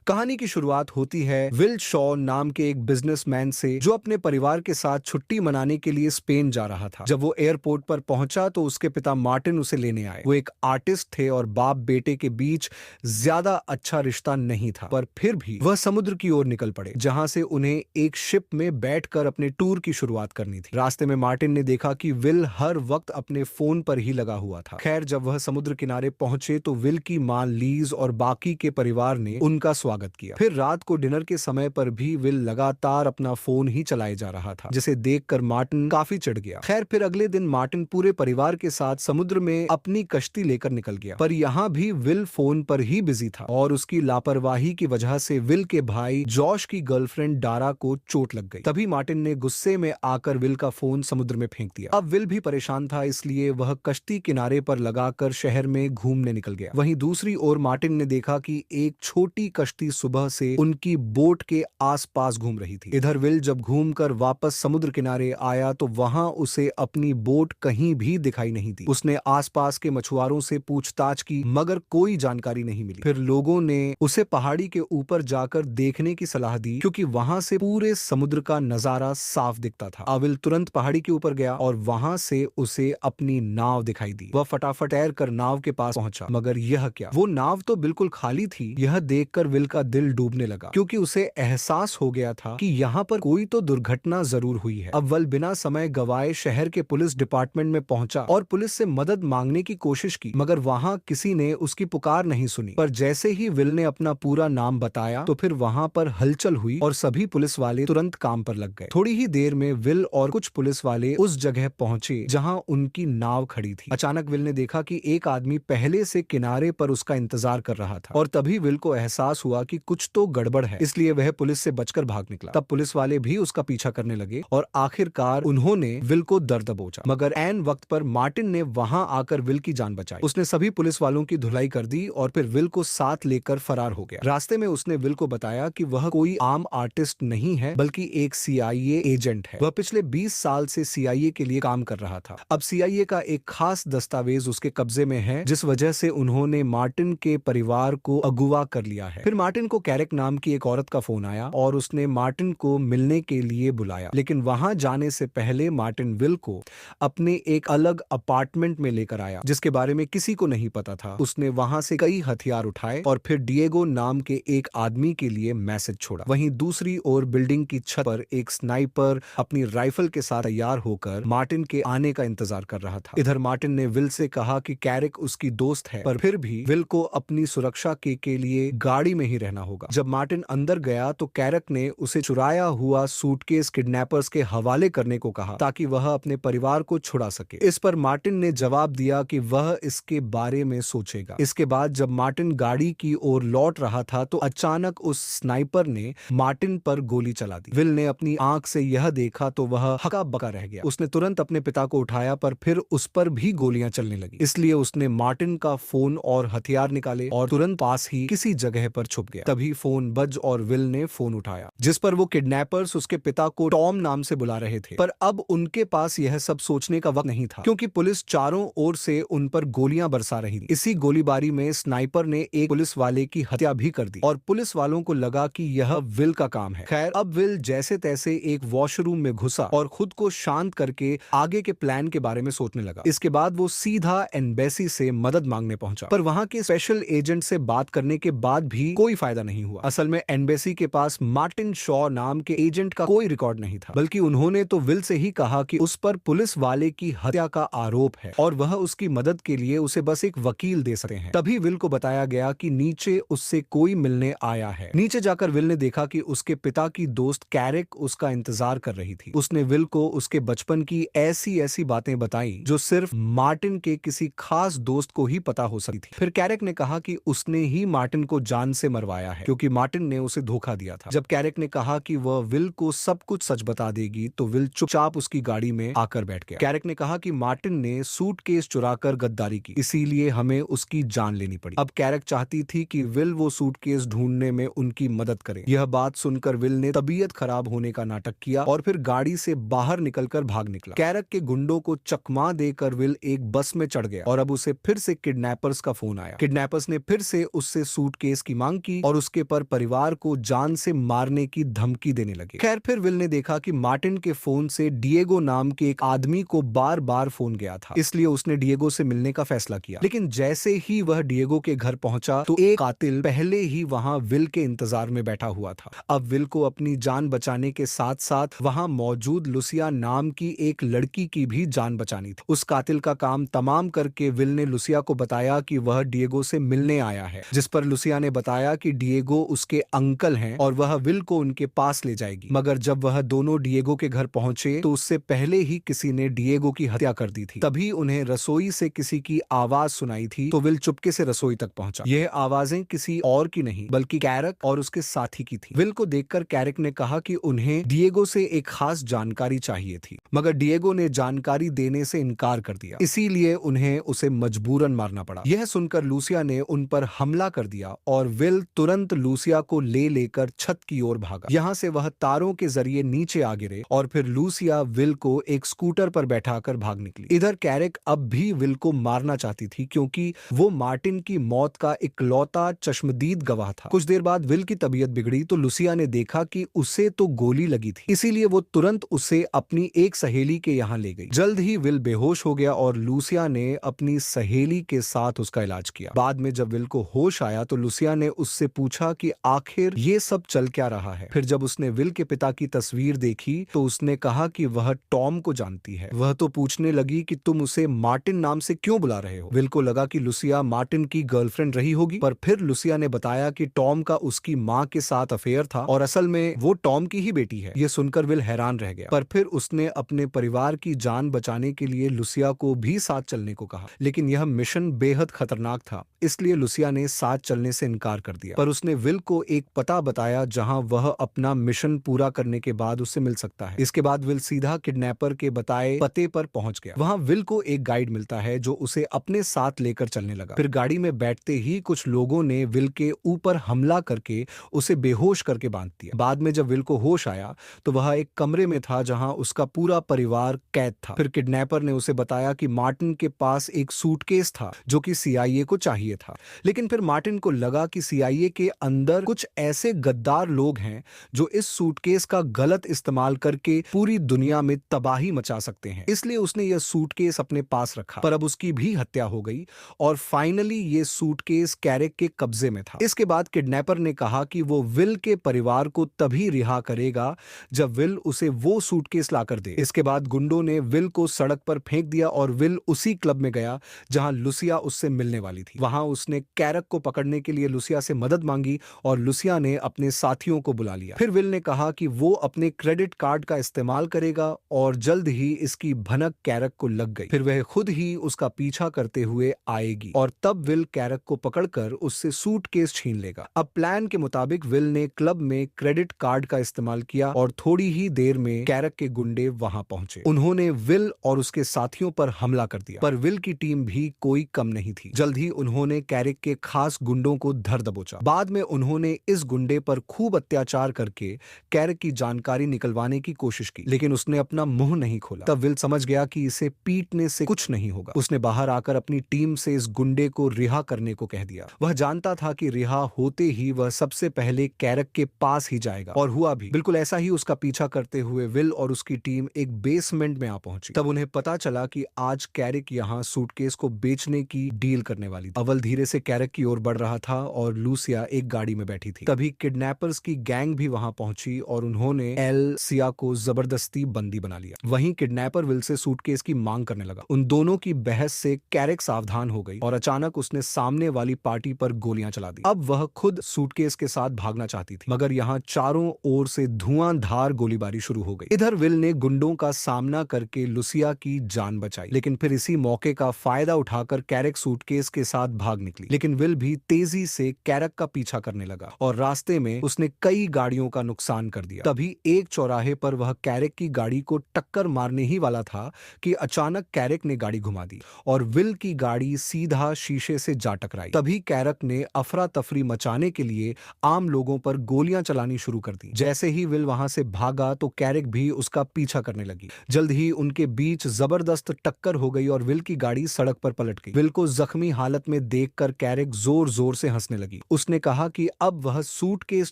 कहानी की शुरुआत होती है विल शॉ नाम के एक बिजनेसमैन से जो अपने परिवार के साथ छुट्टी मनाने के लिए स्पेन जा रहा था। जब वो एयरपोर्ट पर पहुंचा तो उसके पिता मार्टिन उसे लेने आए। वो एक आर्टिस्ट थे और बाप बेटे के बीच ज्यादा अच्छा रिश्ता नहीं था, पर फिर भी वह समुद्र की ओर निकल पड़े जहां से उन्हें एक शिप में बैठकर अपने टूर की शुरुआत करनी थी। रास्ते में मार्टिन ने देखा कि विल हर वक्त अपने फोन पर ही लगा हुआ था। खैर, जब वह समुद्र किनारे पहुंचे तो विल की मां लीज और बाकी के परिवार ने उनका स्वागत किया। फिर रात को डिनर के समय पर भी विल लगातार अपना फोन ही चलाए जा रहा था, जिसे देखकर मार्टिन काफी चिढ़ गया। खैर, फिर अगले दिन मार्टिन पूरे परिवार के साथ समुद्र में अपनी कश्ती लेकर निकल गया, पर यहाँ भी विल फोन पर ही बिजी था और उसकी लापरवाही की वजह से विल के भाई जॉश की गर्लफ्रेंड डारा को चोट लग गई। तभी मार्टिन ने गुस्से में आकर विल का फोन समुद्र में फेंक दिया। अब विल भी परेशान था, इसलिए वह कश्ती किनारे पर लगाकर शहर में घूमने निकल गया। वहीं दूसरी ओर मार्टिन ने देखा कि एक छोटी कश्ती सुबह से उनकी बोट के आसपास घूम रही थी। इधर विल जब घूमकर वापस समुद्र किनारे आया तो वहां उसे अपनी बोट कहीं भी दिखाई नहीं दी। उसने आसपास के मछुआरों से पूछताछ की, मगर कोई जानकारी नहीं मिली। फिर लोगों ने उसे पहाड़ी के ऊपर जाकर देखने की सलाह दी, क्योंकि वहां से पूरे समुद्र का नजारा साफ दिखता था। विल तुरंत पहाड़ी के ऊपर गया और वहां से उसे अपनी नाव दिखाई दी। वह फटाफट तैर कर नाव के पास पहुंचा, मगर यह क्या, वो नाव तो बिल्कुल खाली थी। यह देखकर विल का दिल डूबने लगा, क्योंकि उसे एहसास हो गया था कि यहाँ पर कोई तो दुर्घटना जरूर हुई है। अब विल बिना समय गवाए शहर के पुलिस डिपार्टमेंट में पहुंचा और पुलिस से मदद मांगने की कोशिश की, मगर वहाँ किसी ने उसकी पुकार नहीं सुनी। पर जैसे ही विल ने अपना पूरा नाम बताया तो फिर वहाँ पर हलचल हुई और सभी पुलिस वाले तुरंत काम पर लग गए। थोड़ी ही देर में विल और कुछ पुलिस वाले उस जगह पहुंचे जहाँ उनकी नाव खड़ी थी। अचानक विल ने देखा कि एक आदमी पहले से किनारे पर उसका इंतजार कर रहा था, और तभी विल को एहसास हुआ कि कुछ तो गड़बड़ है, इसलिए वह पुलिस से बचकर भाग निकला। तब पुलिस वाले भी उसका पीछा करने लगे और आखिरकार उन्होंने विल को दर दबोचा, मगर ऐन वक्त पर मार्टिन ने वहां आकर विल की जान बचाई। उसने सभी पुलिस वालों की धुलाई कर दी और फिर विल को साथ लेकर फरार हो गया। रास्ते में उसने विल को बताया कि वह कोई आम आर्टिस्ट नहीं है, बल्कि एक CIA एजेंट है। वह पिछले 20 साल से CIA के लिए काम कर रहा था। अब CIA का एक खास दस्तावेज उसके कब्जे में है, जिस वजह से उन्होंने मार्टिन के परिवार को अगवा कर लिया है। फिर मार्टिन को कैरेक नाम की एक औरत का फोन आया और उसने मार्टिन को मिलने के लिए बुलाया, लेकिन वहां जाने से पहले मार्टिन विल को अपने एक अलग अपार्टमेंट में लेकर आया, जिसके बारे में किसी को नहीं पता था। उसने वहां से कई हथियार उठाए और फिर डिएगो नाम के एक आदमी के लिए मैसेज छोड़ा। वहीं दूसरी ओर बिल्डिंग की छत पर एक स्नाइपर अपनी राइफल के साथ तैयार होकर मार्टिन के आने का इंतजार कर रहा था। इधर मार्टिन ने विल से कहा कि कैरेक उसकी दोस्त है, पर फिर भी विल को अपनी सुरक्षा के लिए गाड़ी में ही रहना होगा। जब मार्टिन अंदर गया तो कैरेक ने उसे चुराया हुआ सूटकेस किडनैपर्स के हवाले करने को कहा, ताकि वह अपने परिवार को छुड़ा सके। इस पर मार्टिन ने जवाब दिया कि वह इसके बारे में सोचेगा। इसके बाद जब मार्टिन गाड़ी की ओर लौट रहा था तो अचानक उस स्नाइपर ने मार्टिन पर गोली चला दी। विल ने अपनी आंख से यह देखा तो वह हक्का बक्का रह गया। उसने तुरंत अपने पिता को उठाया, पर फिर उस पर भी गोलियां चलने लगी। इसलिए उसने मार्टिन का फोन और हथियार निकाले और तुरंत पास ही किसी जगह पर छुप गया। तभी फोन बज और विल ने फोन उठाया, जिस पर वो किडनैपर्स उसके पिता को टॉम नाम से बुला रहे थे। पर अब उनके पास यह सब सोचने का वक्त नहीं था, क्योंकि पुलिस चारों ओर से उन पर गोलियां बरसा रही थी। इसी गोलीबारी में स्नाइपर ने एक पुलिस वाले की हत्या भी कर दी और पुलिस वालों को लगा कि यह विल का काम है। खैर, अब विल जैसे तैसे एक वॉशरूम में घुसा और खुद को शांत करके आगे के प्लान के बारे में सोचने लगा। इसके बाद वो सीधा एम्बेसी से मदद मांगने पहुंचा, पर वहां के स्पेशल एजेंट से बात करने के बाद भी कोई फायदा नहीं हुआ। असल में एम्बेसी के पास मार्टिन शॉ नाम के एजेंट का कोई रिकॉर्ड नहीं था, बल्कि उन्होंने तो विल से ही कहा कि उस पर पुलिस वाले की हत्या का आरोप है और वह उसकी मदद के लिए उसे बस एक वकील दे सकते हैं। तभी विल को बताया गया कि नीचे उससे कोई मिलने आया है। नीचे जाकर विल ने देखा कि उसके पिता की दोस्त कैरेक उसका इंतजार कर रही थी। उसने विल को उसके बचपन की ऐसी ऐसी बातें बताई जो सिर्फ मार्टिन के किसी खास दोस्त को ही पता हो सकती थी। फिर कैरेक ने कहा कि उसने ही मार्टिन को जान से मरवाया है, क्योंकि मार्टिन ने उसे धोखा दिया था। जब कैरेक ने कहा कि वह विल को सब कुछ सच बता देगी तो विल चुपचाप उसकी गाड़ी में आकर बैठ गया। कैरेक ने कहा कि मार्टिन ने सूटकेस चुराकर गद्दारी की, इसीलिए हमें उसकी जान लेनी पड़ी। अब कैरेक चाहती थी कि विल वो सूटकेस ढूंढने में उनकी मदद करे। यह बात सुनकर विल ने तबीयत खराब होने का नाटक किया और फिर गाड़ी से बाहर निकलकर भाग निकला। कैरेक के गुंडों को चकमा देकर विल एक बस में चढ़ गया और अब उसे फिर से किडनैपर्स का फोन आया। किडनैपर्स ने फिर से उससे सूटकेस की मांग की की और उसके परिवार को जान से मारने की धमकी देने लगे। खैर फिर विल ने देखा कि मार्टिन के फोन से डिएगो नाम के एक आदमी को बार बार फोन गया था, इसलिए उसने डिएगो से मिलने का फैसला किया। लेकिन जैसे ही वह डिएगो के घर पहुंचा तो एक कातिल पहले ही वहां विल के इंतजार में बैठा हुआ था। अब विल को अपनी जान बचाने के साथ साथ वहां मौजूद लुसिया नाम की एक लड़की की भी जान बचानी थी। उस कातिल का काम तमाम करके विल ने लुसिया को बताया कि वह डिएगो से मिलने आया है, जिस पर लुसिया ने बताया कि डिएगो उसके अंकल हैं और वह विल को उनके पास ले जाएगी। मगर जब वह दोनों डिएगो के घर पहुंचे तो उससे पहले ही किसी ने डिएगो की हत्या कर दी थी। तभी उन्हें रसोई से किसी की आवाज सुनाई थी तो विल चुपके से रसोई तक पहुंचा। यह आवाजें किसी और की नहीं बल्कि कैरक और उसके साथी की थी। विल को देखकर कैरक ने कहा कि उन्हें डिएगो से एक खास जानकारी चाहिए थी, मगर डिएगो ने जानकारी देने से इनकार कर दिया, इसीलिए उन्हें उसे मजबूरन मारना पड़ा। यह सुनकर लूसिया ने उन पर हमला कर दिया और विल तुरंत लूसिया को लेकर छत की ओर भागा। यहाँ से वह तारों के जरिए नीचे आ गिरे और फिर लूसिया विल को एक स्कूटर पर बैठाकर भाग निकली। इधर कैरक अब भी विल को मारना चाहती थी क्योंकि वो मार्टिन की मौत का इकलौता चश्मदीद गवाह था। कुछ देर बाद विल की तबीयत बिगड़ी तो लुसिया ने देखा कि उसे तो गोली लगी थी, इसीलिए वो तुरंत उसे अपनी एक सहेली के यहाँ ले गई। जल्द ही विल बेहोश हो गया और लुसिया ने अपनी सहेली के साथ उसका इलाज किया। बाद में जब विल को होश आया तो लुसिया ने उससे पूछा कि आखिर ये सब चल क्या रहा है। फिर जब उसने विल के पिता की तस्वीर देखी तो उसने कहा कि वह टॉम को जानती है। वह तो पूछने लगी कि तुम उसे मार्टिन नाम से क्यों बुला रहे हो। विल को लगा कि लुसिया मार्टिन की गर्लफ्रेंड रही होगी, पर फिर लुसिया ने बताया कि टॉम का उसकी माँ के साथ अफेयर था और असल में वो टॉम की ही बेटी है। ये सुनकर विल हैरान रह गया, पर फिर उसने अपने परिवार की जान बचाने के लिए लुसिया को भी साथ चलने को कहा। लेकिन यह मिशन बेहद खतरनाक था, इसलिए लुसिया ने साथ चलने से इनकार कर दिया। पर उसने विल को एक पता बताया जहां वह अपना मिशन पूरा करने के बाद उससे मिल सकता है। इसके बाद विल सीधा किडनैपर के बताए पते पर पहुंच गया। वहां विल को एक गाइड मिलता है जो उसे अपने साथ लेकर चलने लगा। फिर गाड़ी में बैठते ही कुछ लोगों ने विल के ऊपर हमला करके उसे बेहोश करके बांध दिया। बाद में जब विल को होश आया तो वह एक कमरे में था जहां उसका पूरा परिवार कैद था। फिर किडनैपर ने उसे बताया कि मार्टिन के पास एक सूटकेस था जो कि सीआईए को चाहिए था। लेकिन फिर मार्टिन को लगा कि सीआईए के अंदर कुछ ऐसे गद्दार लोग हैं जो इस सूटकेस का गलत इस्तेमाल करके पूरी दुनिया में तबाही मचा सकते हैं, इसलिए उसने यह सूटकेस अपने पास रखा। पर अब उसकी भी हत्या हो गई और फाइनली ये सूटकेस कैरक के कब्जे में था। इसके बाद किडनैपर ने कहा कि वो विल के परिवार को तभी रिहा करेगा जब विल उसे वो सूटकेस लाकर दे। इसके बाद गुंडों ने विल को सड़क पर फेंक दिया और विल उसी क्लब में गया जहां लुसिया उससे मिलने वाली थी। वहां उसने कैरक को पकड़ने के लिए लुसिया से मदद मांगी और लुसिया ने अपने साथियों को बुला लिया। फिर विल ने कहा कि वो अपने क्रेडिट कार्ड का इस्तेमाल करेगा और जल्द ही इसकी भनक कैरक को लग गई। फिर वह खुद ही उसका पीछा करते हुए आएगी और तब विल कैरक को पकड़कर उससे सूटकेस छीन लेगा। अब प्लान के मुताबिक विल ने क्लब में क्रेडिट कार्ड का इस्तेमाल किया और थोड़ी ही देर में कैरक के गुंडे वहां पहुंचे। उन्होंने विल और उसके साथियों पर हमला कर दिया, पर विल की टीम भी कोई कम नहीं थी। जल्द ही उन्होंने कैरक के खास गुंडों को धर दबोचा। बाद में उन्होंने इस गुंडे पर खूब अत्याचार करके कैरक की जानकारी निकलवाने की कोशिश की, लेकिन उसने अपना मुंह नहीं खोला। तब विल समझ गया कि इसे पीटने से कुछ नहीं होगा। उसने बाहर आकर अपनी टीम से इस गुंडे को रिहा करने को कह दिया। वह जानता था कि रिहा होते ही वह सबसे पहले कैरक के पास ही जाएगा, और हुआ भी। बिल्कुल ऐसा ही उसका पीछा करते हुए विल और उसकी टीम एक बेसमेंट में आ पहुंची। तब उन्हें पता चला कि आज कैरक यहाँ सूटकेस को बेचने की डील करने वाली थी। अवल धीरे से कैरक की ओर बढ़ रहा था और लूसिया एक गाड़ी में बैठी थी। तभी किडनैपर्स की गैंग भी वहां पहुंची और उन्होंने एल सिया को जबरदस्ती बंदी बना लिया। वहीं किडनैपर विल से सूटकेस की मांग करने लगा। उन दोनों की बहस से कैरक सावधान हो गई और अचानक उसने सामने वाली पार्टी पर गोलियां चला दी। अब वह खुद सूटकेस के साथ भागना चाहती थी, मगर यहाँ चारों ओर से धुआंधार गोलीबारी शुरू हो गई। इधर विल ने गुंडों का सामना करके लुसिया की जान बचाई, लेकिन फिर इसी मौके का फायदा उठाकर कैरक सूटकेस के साथ भाग निकली। लेकिन विल भी तेजी से कैरक का पीछा करने लगा और रास्ते में उसने कई गाड़ियों का नुकसान कर दिया। तभी एक चौराहे पर वह कैरक की गाड़ी को टक्कर मारने ही वाला था कि अचानक कैरक ने गाड़ी घुमा दी और विल की गाड़ी सीधा शीशे से जा टकराई। तभी कैरक ने अफरा तफरी मचाने के लिए आम लोगों पर गोलियां चलानी शुरू कर दी। जैसे ही विल वहां से भागा तो कैरक भी उसका पीछा करने लगी। जल्द ही उनके बीच जबरदस्त टक्कर हो गई और विल की गाड़ी सड़क पर पलट गई। विल को जख्मी हालत में देखकर कैरक जोर जोर से हंसने लगी। उसने कहा कि अब वह सूटकेस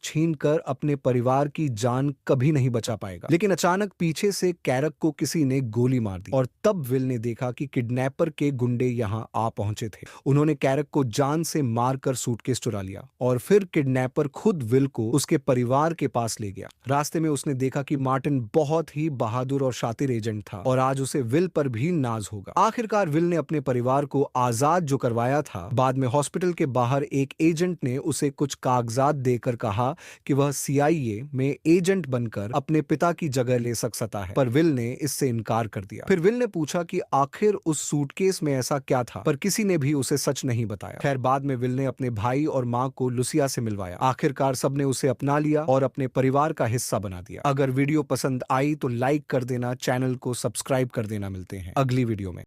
छीनकर अपने परिवार की जान कभी नहीं बचा पाएगा। लेकिन अचानक पीछे से कैरक को किसी ने गोली मार दी और तब विल ने देखा कि किडनैपर के गुंडे यहाँ आ पहुंचे थे। उन्होंने कैरक को जान से मारकर सूटकेस चुरा लिया और फिर किडनैपर खुद विल को उसके परिवार के पास ले गया। रास्ते में उसने देखा कि मार्टिन बहुत ही बहादुर और शातिर एजेंट था और आज उसे विल पर भी नाज होगा। आखिरकार विल ने अपने परिवार को आजाद जो करवाया था। बाद में हॉस्पिटल के बाहर एक एजेंट ने उसे कुछ कागजात देकर कहा कि वह CIA में एजेंट बनकर अपने पिता की जगह ले सकता है, पर विल ने इससे इनकार कर दिया। फिर विल ने पूछा कि आखिर उस सूटकेस में ऐसा क्या था, पर किसी ने भी उसे सच नहीं बताया। खैर बाद में विल ने अपने भाई और माँ को लुसिया से मिलवाया। आखिरकार सबने उसे अपना लिया और अपने परिवार का हिस्सा बना दिया। अगर वीडियो पसंद आई तो लाइक कर देना, चैनल को सब्सक्राइब कर देना। मिलते हैं अगली वीडियो में।